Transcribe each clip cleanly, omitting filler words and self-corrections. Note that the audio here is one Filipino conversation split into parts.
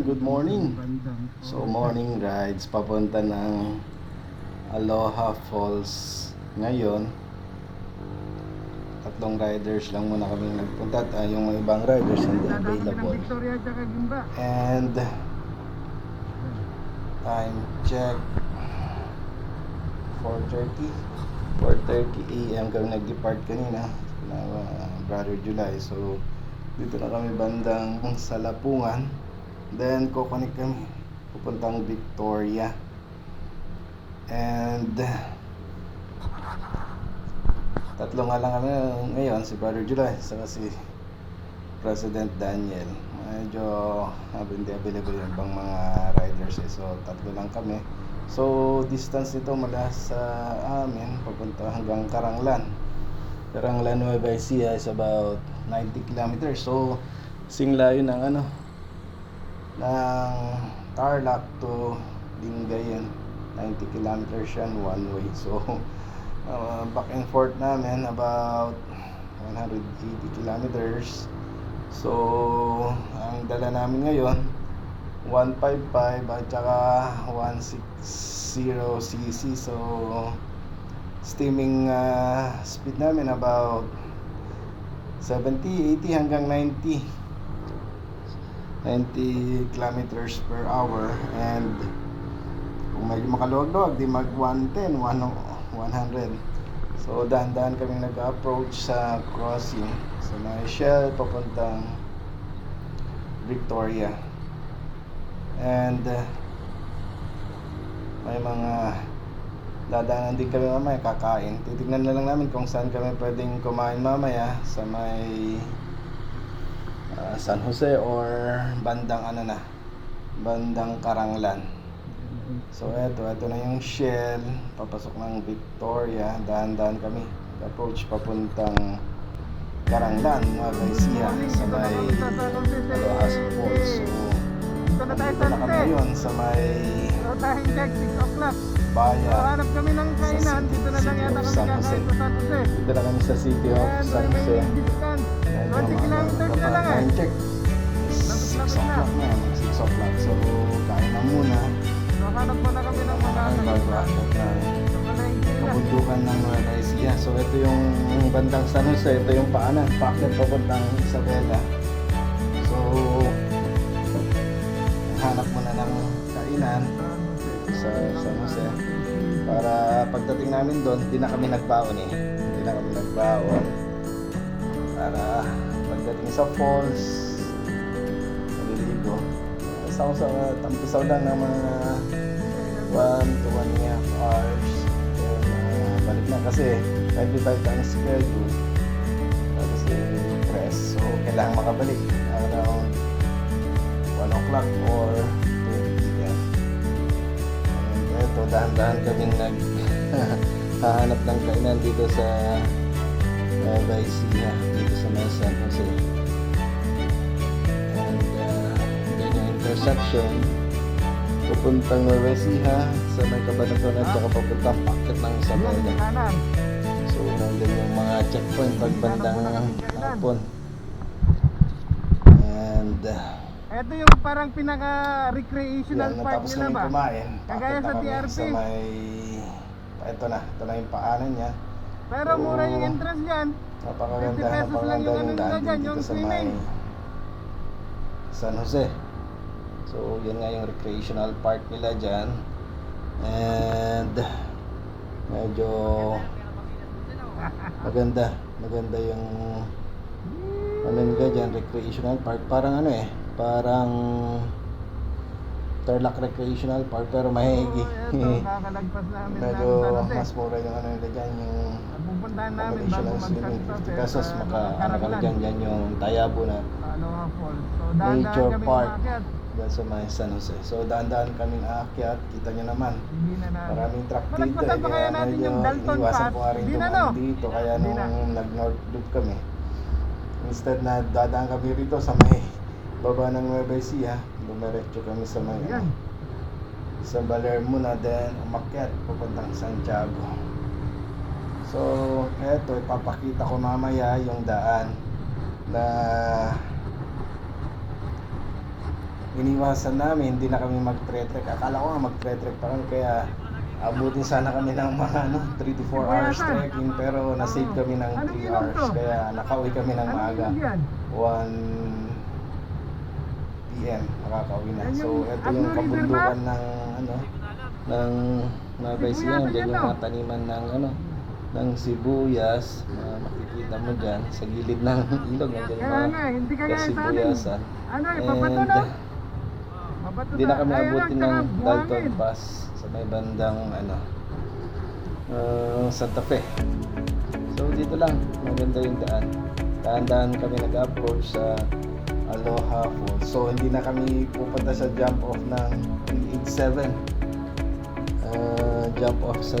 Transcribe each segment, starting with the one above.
Good morning. So morning rides papunta ng Aloha Falls ngayon. Tatlong riders lang muna kami nagpunta at yung mga ibang riders hindi available. And time check 4:30 AM kami nag-depart kanina na Brother July. So dito na kami bandang sa Lapungan. Then kukunik kami pupuntang Victoria. And tatlo nga lang kami ngayon, si Brother July saka si President Daniel. Medyo hindi available yung ibang mga riders so tatlo lang kami. So distance nito mula sa amin papunta hanggang Caranglan. Nueva Ecija is about 90 kilometers. So singlayo ng ng Tarlac to Lingayen, 90 kilometers yan one way. So back and forth namin about 180 kilometers. So ang dala namin ngayon 155 at saka 160cc. So steaming speed namin about 70, 80 hanggang 90 kilometers per hour. And kung medyo makaluwag-luwag di mag 110, 100. So dahan-dahan kaming nag-approach sa crossing sa may Shell papuntang Victoria. And may mga dadaanan din kami mamaya kakain. Titignan na lang namin kung saan kami pwedeng kumain mamaya sa may San Jose or bandang bandang Caranglan. So eto na yung Shell papasok ng Victoria. Dahan-dahan kami approach papuntang Caranglan, Nueva Ecija sa may Aloha Falls. So dito na kami ngayon sa may Baya. Hanap kami ng kainan, dito na lang yata kami kakain sa San Jose. Dito na kami sa City of San Jose. 20 kilometers na lang Time check 6 o'clock na, 6 o'clock. So kain na muna. So hanap muna kami ng makakain. Kabundukan ng Nueva Ecija. So ito yung bandang San Jose, ito yung paanan, paakyat papuntang Isabela. So hanap muna ng kainan sa San Jose para pagdating namin doon hindi na kami nagbaon para pagdating sa falls maliligo sa tampisaw lang ng mga 1 to 1.5 hours. Balik na kasi 55 ang schedule kasi press, so kailangan makabalik around 1 o'clock or 2 p.m. Ito, dahan-dahan kaming hahanap ng kainan dito sa Nueva Ecija, dito sa may San Jose. And yan yung intersection pupuntang Nueva Ecija sa may Cabanatuan at saka papuntang paakyat ng Isabela. So nandun yung mga checkpoint pagbandang hapon. And ito yung parang pinaka-recreational park nila ba? Kumain. Kagaya sa TRP. Sa may ito na yung paanan niya. Pero mura yung entrance dyan. 50 pesos lang yung ano nila dyan, yung swimming. San Jose. So yan nga yung recreational park nila dyan. And medyo maganda yung ano nila dyan, recreational park. Parang parang Tarlac Recreational Park pero mahigi. Kakalagpas namin medyo mas mura yung ano nila dyan, yung pupuntahan namin bago swimming, mag-sunset 50 pesos sa ano ka dyan yung Tayabo na Aloha Falls. So Nature dahan-dahan kami Park. umakyat. dyan sa may San Jose. So daan-daan kaming aakyat, kita nyo naman. Hindi na na. Maraming truck dito Malagpasan pa kaya natin medyo yung Dalton iniwasan Pass? ko nga rin Hindi na, dumaan no? dito. Kaya Hindi na. nung nag-north loop kami, instead na dadaan kami rito sa may baba ng Nueva Ecija, dumiretso kami sa may Ayan. sa Baler muna, then umakyat papuntang Santiago. So eto, ipapakita ko mamaya yung daan na iniwasan namin. Hindi na kami mag-tre-trek. Akala ko nga mag-tre-trek pa kami, kaya abutin sana kami ng mga 3 to 4 hours trekking, pero na-save kami ng 3 hours, kaya nakauwi kami ng maaga. 1 PM makakauwi na. So ito yung kabundukan ng ng Nueva Ecija. Diyan yung mga taniman ng ng sibuyas, makikita mo dyan sa gilid ng ilog. Nandiyan yung Kaya nga, hindi mga kaya sa amin. kasibuyasan. Ipabato And no? Mabato hindi na kami Ayun, abutin tsaka ng Dalton buhangin. Pass sa may bandang Santa Fe. So dito lang, maganda yung daan. Dahan-dahan kami nag-approach sa Aloha Falls. So hindi na kami pupunta sa jump off ng 387. Jump off sa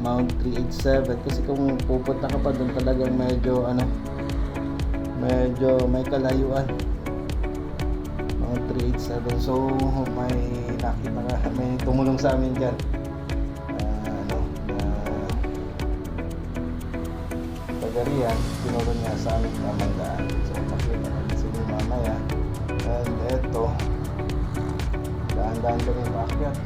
Mount 387, kasi kung pupunta ka pa doon talagang medyo may kalayuan. Mount 387. So may nakita ka, may tumulong sa amin diyan. Pagarian, tinulong niya sa amin tamang daan. So makita natin sa inyo mamaya. And eto, daan-daan kami paakyat.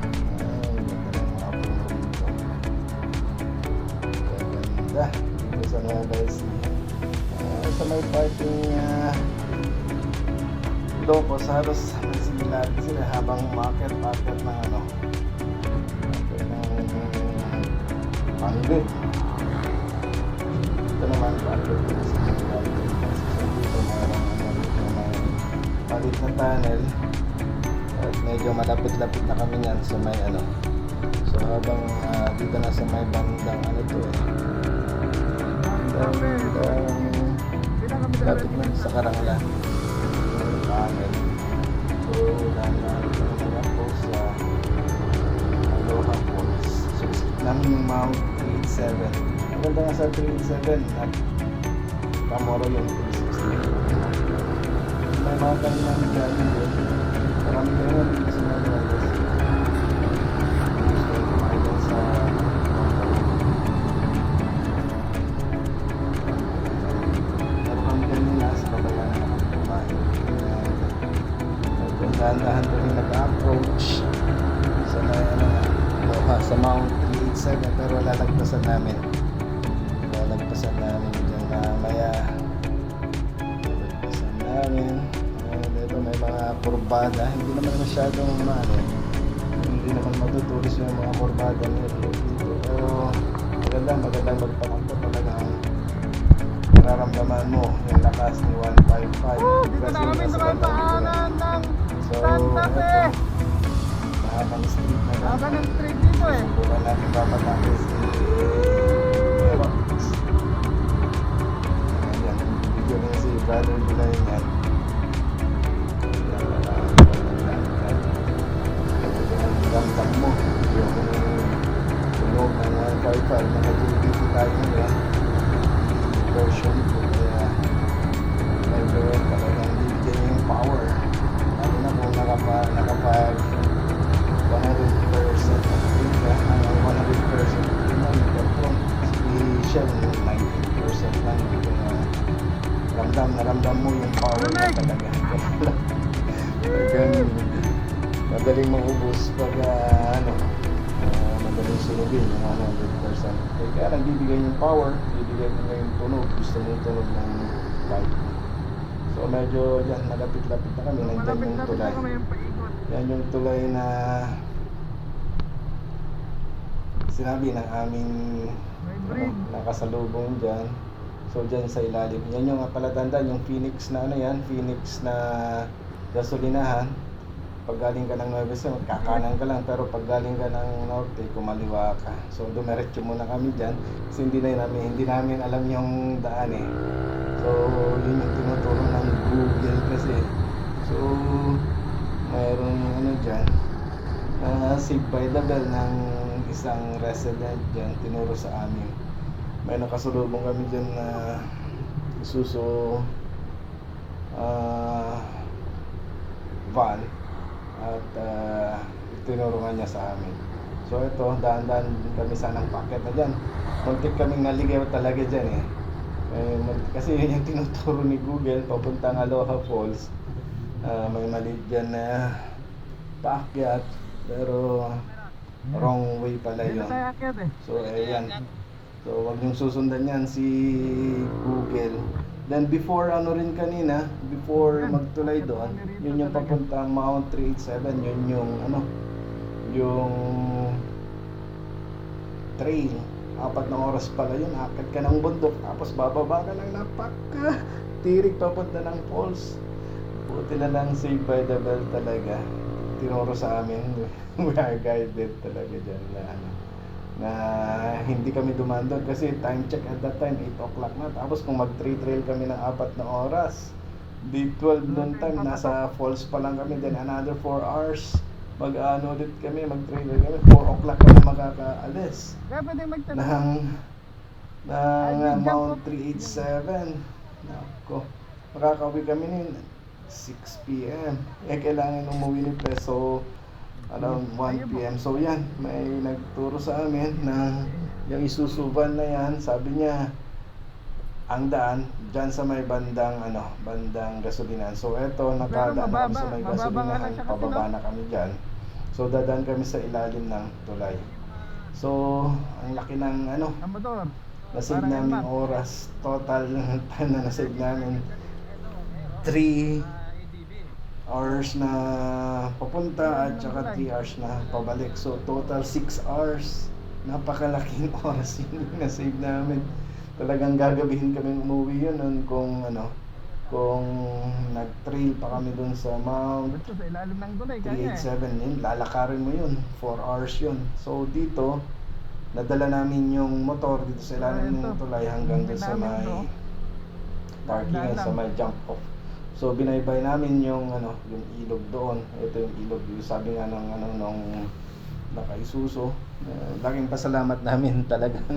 Dito sa Nueva Ecija, sa may parking Locos, halos may similarities sila habang market ng Pangbit. Ito naman parking ng similarities. So dito mayroong may palit na tunnel at medyo malapit-lapit na kami yan sa may so habang dito na sa may bandang lapit na sa Karanglan yung tunnel. So dahan-dahan kami nag-approach sa Aloha Falls. So skip namin yung Mount 387. Maganda nga sa 387 at Kamoro yung 360. May mga kanilang galing doon. Marami kayo dito sa mga guys. Gusto ko kumain doon sa dahan-dahan kami nag-approach sa may sa Mount 387, pero lalagpasan namin dyan mamaya. Lalagpasan namin. Dito may mga kurbada, hindi naman masyadong hindi naman matutulis yung mga kurbada dito, pero magandang magpapakot. Talagang nararamdaman mo yung lakas ni 155. Dito na kami sa paanan ng Santa Fe. Mahabang street na lang. Haba ng street dito Subukan natin papatake si Erox. Ayan, video na si Brother Bilay yan. Ramdam mo yung tunog ng 155. Naka-GBT tayo ngayon. Version ko, kaya medyo talagang bibigyan yung power. Lalo na kung nakapag 100% hanggang 100% naman perform, special 90% lang, kaya ramdam mo yung power na talaga. Talagang madaling maubos pag madaling sunugin yung 100%. Kaya lang bibigyan yung power, bibigyan mo yung tunog, gusto mo yung tunog ng bike. So medyo yan, malapit-lapit na kami. Nandiyan yung tulay. Yan yung tulay na sinabi ng aming nakasalubong dyan. So dyan sa ilalim, yan yung palatandaan, yung Phoenix na Phoenix na gasolinahan. Pag galing ka ng Nueva Ecija, magkakanan ka lang, pero pag galing ka ng Norte, kumaliwa ka. So dumiretso muna kami dyan kasi hindi namin alam yung daan So yun yung tinuturo ng Google kasi. So mayroong ano dyan, Saved by the Bell ng isang resident dyan, tinuro sa amin. May nakasulubong kami dyan na Isuzu van at tinuro nga niya sa amin. So ito, daan-daan kami sanang packet na dyan. Muntik kaming naligaw talaga dyan eh. Kasi yun yung tinuturo ni Google papuntang Aloha Falls. May maliit dyan na paakyat, pero wrong way pala yun. So ayan, so wag niyong susundan yan si Google. Then before ano rin kanina, before magtulay doon, yun yung papuntang Mount 387, yun yung ano, yung trail. 4 na oras pala yun, akit ka ng bundok, tapos bababa ka ng napaka tirik papunta ng falls. Buti na lang Saved by the Bell talaga, tinuro sa amin. We are guided talaga dyan na ano, na hindi kami dumaan doon kasi time check at that time 8 o'clock na, tapos kung mag trail kami ng 4 na oras, di 12 noon time, nasa falls pa lang kami, then another 4 hours mag-ano ulit kami, mag-trail kami, 4 o'clock kami makakaalis ng Mount 387. Nako, makakauwi kami nin 6 p.m. Kailangan umuwi ni Peso around 1 p.m. So yan, may nagturo sa amin na yung Isuzu van na yan, sabi niya ang daan dyan sa may bandang bandang gasolinahan. So eto, nakadaan kami sa may gasolinahan, pababa na kami dyan. So dadaan kami sa ilalim ng tulay. So ang laki ng nasave namin oras, total time na nasave namin 3 hours na papunta at saka 3 hours na pabalik. So total 6 hours. Napakalaking oras yun na save namin. Talagang gagabihin kami umuwi yun nun kung kung nag-trail pa kami dun sa Mount 387, yun, lalakarin mo yun, 4 hours yun. So dito, nadala namin yung motor dito sa ilalim ng tulay hanggang dun sa may parking, sa may jump off. So binaybay namin yung yung ilog doon. Ito yung ilog, yung sabi nga ng nung naka-Isuzu. Laking pasalamat namin talagang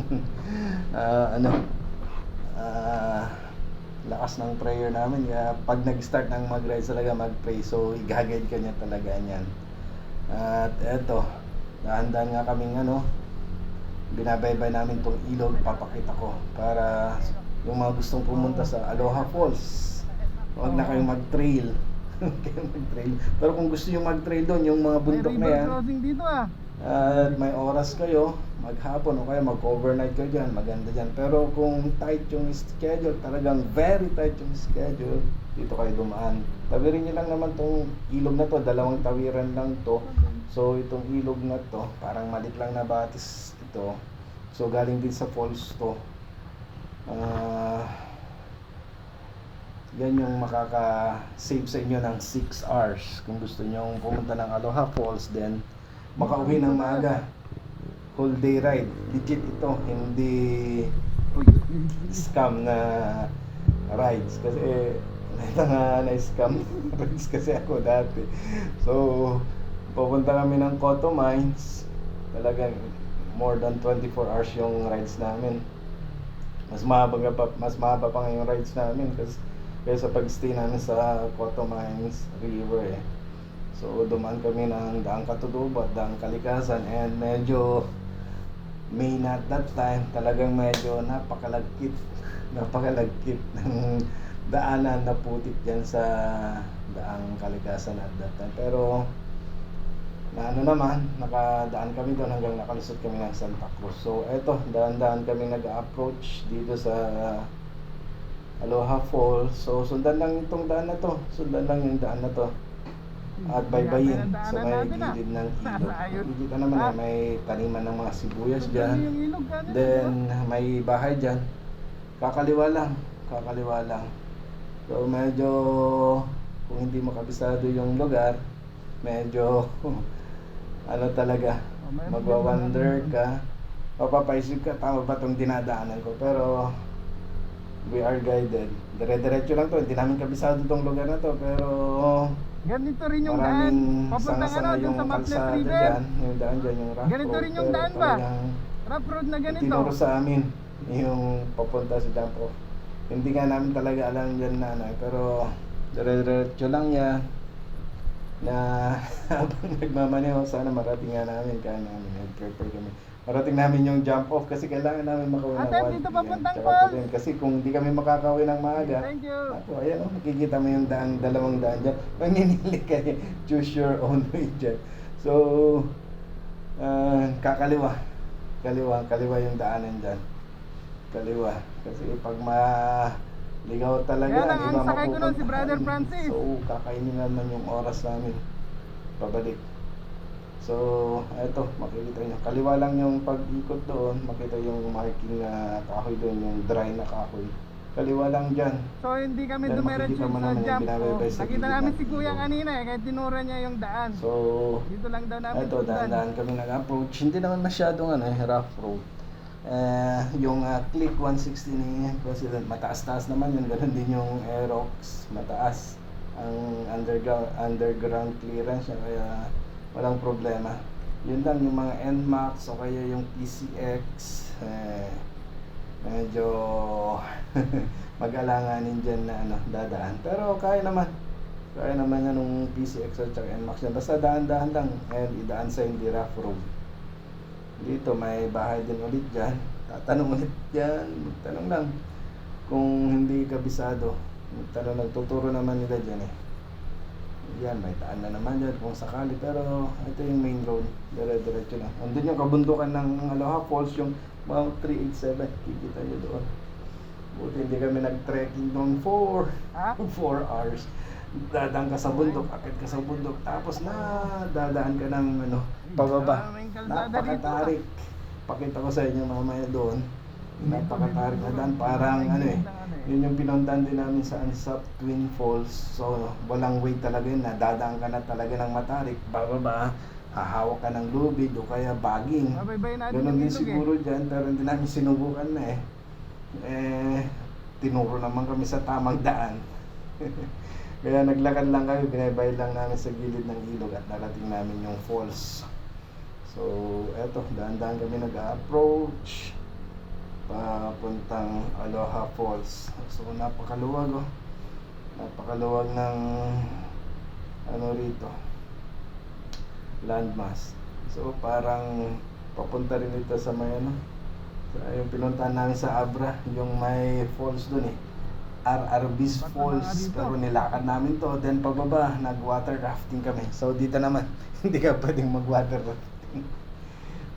lakas ng prayer namin. Kaya pag nag-start ng mag-ride talaga mag-pray. So i-guide ka niya talaga niyan. At eto, dahan-dahan nga kaming binabaybay namin tong ilog, papakita ko para yung mga gustong pumunta sa Aloha Falls, huwag na kayong mag-trail. Pero kung gusto nyo mag-trail doon, yung mga bundok na yan, at may oras kayo, maghapon o kaya mag-overnight kayo dyan, maganda dyan. Pero kung tight yung schedule, talagang very tight yung schedule, dito kayo dumaan. Tawirin nyo lang naman tong ilog na to, 2 tawiran lang to. So itong ilog na to, parang malit lang na batis ito. So galing din sa falls to. Yan yung makaka-save sa inyo ng 6 hours. Kung gusto nyo pumunta ng Aloha Falls, then makauwi ng maaga. Whole day ride. Legit ito, hindi scam na rides. Kasi may mga na-scam rides kasi ako dati. So pupunta kami ng Cotto Mines, talagang more than 24 hours yung rides namin. Mas mahaba pa nga yung rides namin kasi kaysa pag-stay namin sa Cotto Mines River eh. So dumaan kami ng Daang Katutubo at Daang Kalikasan, and medyo May na at that time, talagang medyo napakalagkit ng daanan na putik dyan sa Daang Kalikasan at that time. Pero naman, nakadaan kami doon hanggang nakalusot kami ng Santa Cruz. So eto, daan-daan kami nag-approach dito sa Aloha Falls. So sundan lang itong daan na to, sundan lang yung daan na to at baybayin sa may gilid ng ilog. Nakikita naman may taniman ng mga sibuyas dyan, then may bahay dyan, kakaliwa lang. So medyo, kung hindi mo kabisado yung lugar, medyo talaga, magwa-wonder ka, mapapaisip ka, tama ba itong dinadaanan ko? Pero we are guided. Dire-diretso lang to, hindi namin kabisado itong lugar na to, pero Ganito rin yung daan. Maraming Papuntang sanga-sanga dun yung sa Maples kalsada River. dyan. Yung daan dyan, yung rough Ganito road. rin yung Pero daan ba? talagang Rough road na ganito. itinuro sa amin yung papunta sa jump off. Hindi nga namin talaga alam dyan na ano, pero dire-diretso lang yan na habang nagmamaneho, sana marating nga namin, kaya namin nag-prepare kami. Marating namin yung jump off kasi kailangan namin makauwi ng Ate, 1 dito PM. papuntang Tsaka falls. to din, kasi kung di kami makakauwi ng maaga, Thank you. ako, ayan o, nakikita mo yung daan, dalawang daan dyan. Manginili kayo, choose your own way dyan. So, kakaliwa. Kaliwa yung daanan dyan. Kaliwa. Kasi pag maligaw talaga, Kaya lang, di ang ba sakay ko nun si Brother mapupuntahan. Francis. So, kakainin naman yung oras namin. Pabalik. So, eto, makikita nyo. Kaliwa lang yung pag-ikot doon, makita yung marking na kahoy doon, yung dry na kahoy. Kaliwa lang dyan. So hindi kami Dahil dumiretso makikita mo sa naman yung jump binabaybay off. sa Nakita gilid namin ng si Kuya ilog. kanina eh, kahit tinura niya yung daan. So, Dito lang daw namin eto, sundan. dahan-dahan kami nag-approach. Hindi naman masyadong rough road. Yung Click 160 ni President, mataas-taas naman yun. Ganun din yung Aerox, mataas ang underground clearance niya, kaya walang problema. Yun lang yung mga NMAX o kaya yung PCX, medyo mag-alanganin dyan na dadaan. Pero kaya naman yan nung PCX at saka NMAX yan. Basta daan-dahan lang and idaan sa hindi rough road. Dito may bahay din ulit dyan. Tatanong ulit dyan. Magtanong lang. Kung hindi kabisado, magtanong lang. Tuturo naman nila dyan eh. Yan, may daan na naman dyan kung sakali. Pero ito yung main road. Dire-diretso lang. Andun yung kabundukan ng Aloha Falls, yung Mount 387. Kikita nyo doon. Buti hindi kami nag-trekking noon for 4 hours. Dadaan ka sa bundok, akit ka sa bundok, tapos dadaan ka ng pababa. Napakatarik. Pakita ko sa inyo mamaya doon. Napakatarik na daan, parang yun yung pinuntahan din namin sa Ansap Twin Falls. So walang way talaga yun, dadaan ka na talaga ng matarik. Bababa, hahawak ka ng lubid o kaya baging. Ganun din siguro dyan, pero hindi namin sinubukan na tinuro naman kami sa tamang daan. Kaya naglakad lang kami, binabayad lang namin sa gilid ng ilog at narating namin yung falls. So, eto, daan-daan kami nag-approach papuntang Aloha Falls. So, napakaluwag napakaluwag ng rito, landmass. So, parang papunta rin ito sa may yung pinuntahan namin sa Abra, yung may falls dun RRB's Falls, pero nilakad namin to, then pababa nag-water rafting kami. So dito naman hindi ka pwedeng mag-water rafting.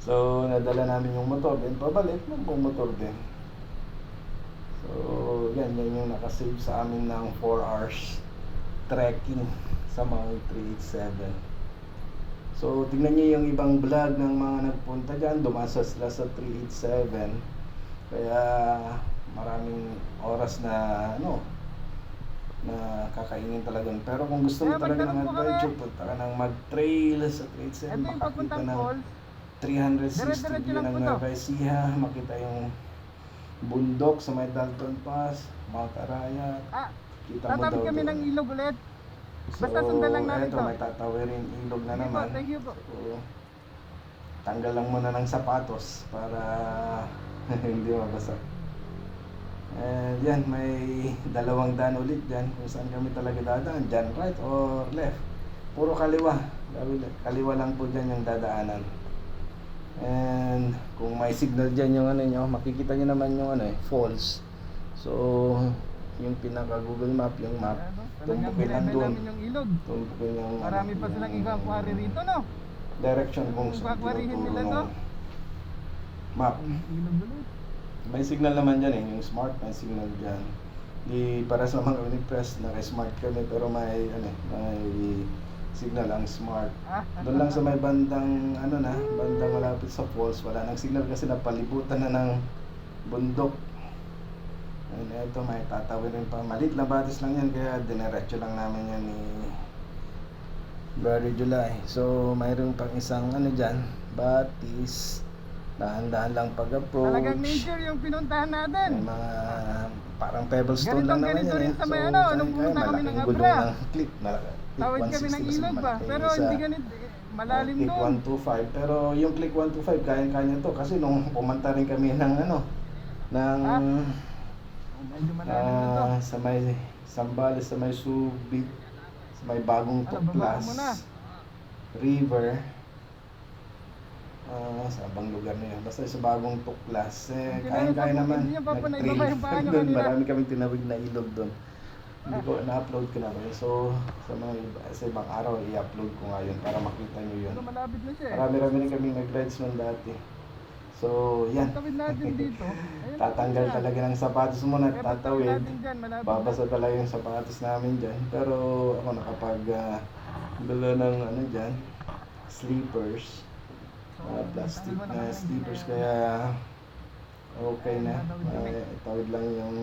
So nadala namin yung motor, then pabalik mag-motor din. So yan yung nakasave sa amin ng 4 hours trekking sa Mount 387. So tingnan niyo yung ibang vlog ng mga nagpunta dyan, dumasa sila sa 387, kaya maraming oras na na kakainin talaga. Pero kung gusto mo talaga ng adventure, punta ka ng mag-trail sa 387, makakita ng 360 view ng Nueva Ecija, makita yung bundok sa may Dalton Pass, Mount Arayat, kita mo tatawid daw kami doon. ng ilog ulit. So, Basta sundan lang namin eto, to. may tatawiring ilog na Thank you po, naman. thank you po. So, tanggal lang muna ng sapatos para hindi mabasa. And yan, may dalawang daan ulit dyan kung saan kami talaga dadaan. Dyan right or left. Puro kaliwa. Kaliwa lang po dyan yung dadaanan. And kung may signal dyan yung nyo, makikita nyo naman yung falls. So, yung pinaka Google Map, yung map, tumpukin lang doon. Yung ilog. Tumpukin yung Marami pa silang i-aquary rito, no? direction kung Kung saan aquaryhin tinuturo nila to. ng map. Ilog ulit. May signal naman dyan yung smart, may signal dyan. Di para sa mga Unipress, naka-smart kami, pero may signal ang smart. Doon lang sa may bandang bandang malapit sa falls, wala nang signal kasi napalibutan na ng bundok. And eto, may tatawirin pa. Malit na batis lang yan, kaya dinerecho lang namin yan ni Brother July. So mayroon pang isang dyan, batis. Dahan-dahan lang pag-approach. Talagang nature yung pinuntahan natin. May mga parang pebblestone lang naman Ganito yan rin sa may So, nung pumunta kami ng malaking gulong Abra. ng clip. Tawid kami ng 160 kasi ilog ba? malaki. Pero Isa, hindi ganit, malalim click doon. 125. Pero yung click 125, kaya-kaya to. Kasi nung pumunta rin kami ng ng Medyo malalim na to. sa may Sambales, sa may Subic, sa may bagong Babaan Tuklas mo na. River. Sa abang lugar na yun. Basta sa bagong Tuklas. Kaya-kaya naman. Hindi niya papanay, Nag-trail baba yung paa niyo doon. kanina. Marami kaming tinawid na ilog doon. Hindi ko na-upload ko na rin. So, sa ibang araw, i-upload ko nga yun para makita nyo yun. Pero malapit na siya eh. Marami-rami rin kaming nag-rides nun dati. So, yan. Tawid natin dito. Ayun, Tatanggal siya. talaga ng sapatos mo na Kaya pagtawid tatawid. natin dyan, malapit Babasa talaga yung sapatos namin dyan. Pero ako nakapag dala ng dyan, sleepers. Plastic na sleepers, kaya okay na. Tawid lang yung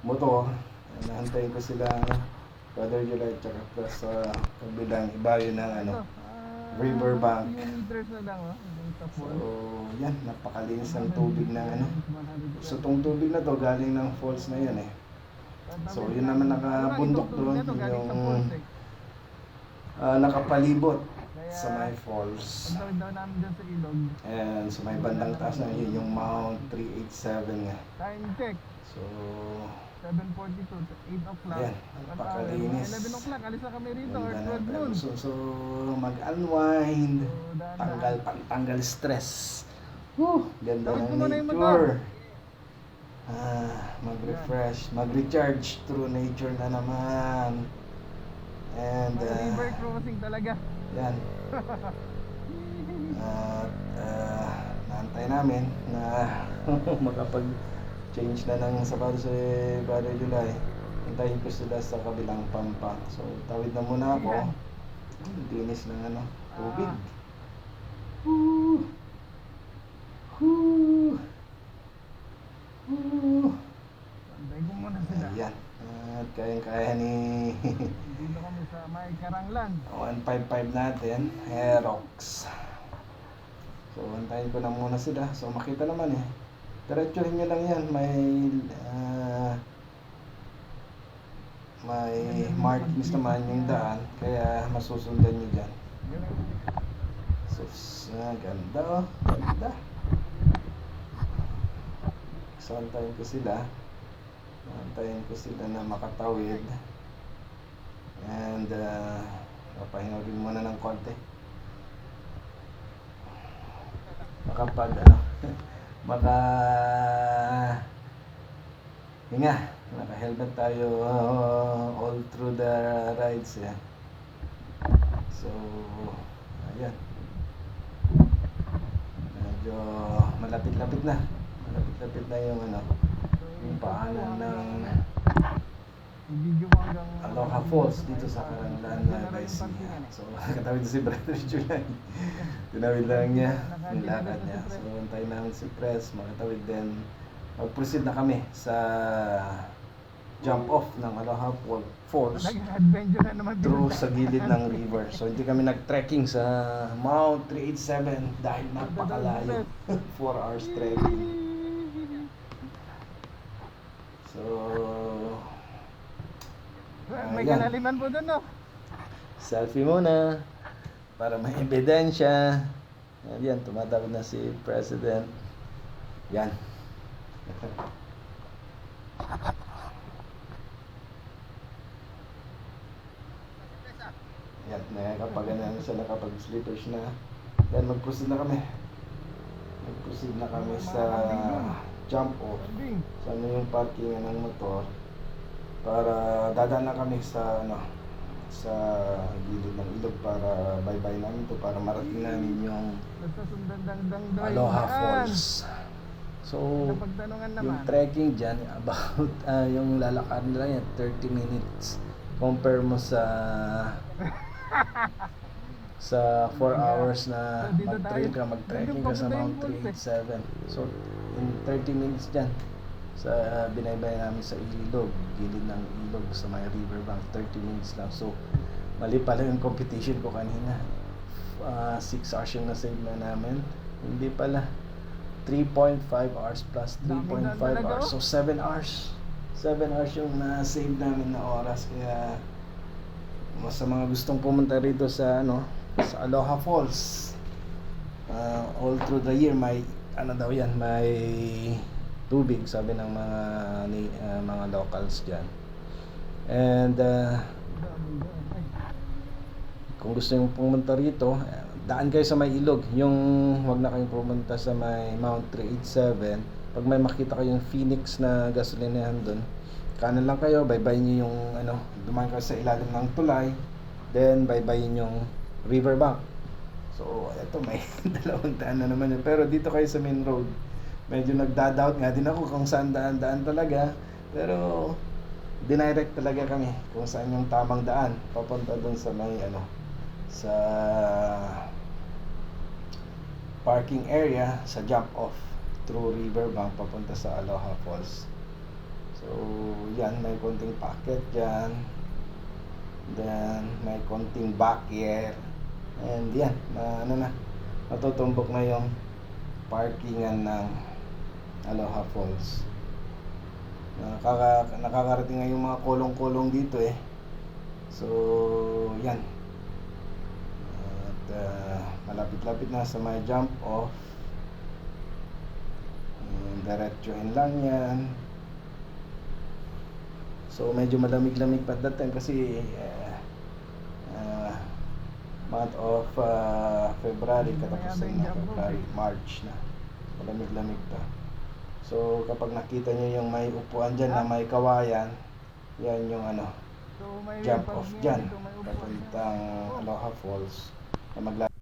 motor. Nahantayin ko sila, Brother July, tsaka plus sa kabilang ibayo ng riverbank. Few meters na lang, oh. Sa So, falls. yan, napakalinis ng tubig ng So, tong tubig na to galing ng falls na yan eh. So, yun naman nakabundok doon, yung nakapalibot sa may falls. Pagtawid daw namin dyan sa ilog. And sa may bandang taas na yun, yung Mount 387 nga. Time check. So, 7:42 to 8 o'clock. Ayan, napakalinis. 11 o'clock, alis na kami rito or ganda 12 na. noon. So, mag-unwind, So, pantanggal stress. Woo! Ganda Tawid ng ko muna yung nature. Mag-refresh, mag-recharge through nature na naman. And, river crossing talaga. yan. At, naantay namin na makapag-change na ng sapatos si Brother July. Hintayin ko sila sa kabilang pampa. So, tawid na muna ako. Linis ng tubig. Woo! Woo! Woo! Antay ko muna sila. Ayan. At kayang-kaya ni Dito kami sa may Karanglan. 155 natin, Aerox. So, antayin ko na muna sila. So, makita naman eh. Diretsuhin nyo lang yan. May markings naman yung daan. Kaya masusundan nyo dyan. So, ganda oh. Ganda. So, antayin ko sila. Antayin ko sila na makatawid. And, papahinga rin muna ng konti. Makapag, hinga. Naka-helmet tayo all through the rides. Yeah. So, ayan. Medyo malapit-lapit na. Malapit-lapit na yung yung paanan ng Video mo hanggang Aloha Falls dito sa Karanglan na guys. So, nakatawid si Brother July. Tinawid lang niya, nilakad niya. So, antayin namin si Press, makatawid din. Mag-proceed na kami sa jump off ng Aloha Falls Nag-adventure na naman through sa gilid ng river. So, hindi kami nag-trekking sa Mount 387 dahil napakalayo. 4 hours trekking. So, May ayan. kalaliman po doon, no? Selfie muna para may ebidensya. Ayan, tumatawid na si President. Yan. Yan, kapag siya nakapag-slippers na. Then mag-proceed na kami. Mag-proceed na kami sa jump off. Sa yung parking ng motor. Para dadaan na kami sa sa gilid ng ilog para bye-bye namin to para marating namin yung Aloha Falls. So, Napagtanungan naman. yung trekking dyan, about, yung lalakad nila yan, 30 minutes. Compare mo sa 4 hours na So, dito mag-trail tayo. ka, mag-trekking ka sa Doon Mount papunta yung 387. So, in 30 minutes dyan, sa binaybay namin sa ilog, gilid ng ilog sa may riverbank, 30 minutes lang. So, mali pala yung competition ko kanina. 6 hours yung na-save na namin. Hindi pala. 3.5 hours plus 3.5 hours. So, 7 hours. 7 hours yung na-save namin na oras. Kaya sa mga gustong pumunta rito sa sa Aloha Falls, all through the year may daw yan, may tubig, sabi ng mga locals diyan. And kung gusto niyo pumunta rito, daan kayo sa may ilog. Yung wag na kayong pumunta sa may Mount 387. Pag may makita kayong Phoenix na gasolinahan doon, kanan lang kayo, baybayin niyo yung dumaan kayo sa ilalim ng tulay, then baybayin yung riverbank. So eto, may dalawang daan na naman yun. Pero dito kayo sa main road, medyo nagda-doubt nga din ako kung saan daan talaga. Pero dinirect talaga kami kung saan yung tamang daan papunta doon sa may sa parking area, sa jump off through riverbank papunta sa Aloha Falls. So yan, may konting packet dyan, then may konting back air, and yan, matutumbok na yung parkingan ng Aloha Falls. Nakakarating nga yung mga kulong-kulong dito eh. So yan, at malapit-lapit na sa may jump off. Diretsuhin lang yan. So medyo malamig-lamig pa that time kasi month of February, katapusan na February, March na, malamig-lamig pa. So kapag nakita nyo yung may upuan dyan na may kawayan, yan yung jump off dyan papuntang Aloha Falls na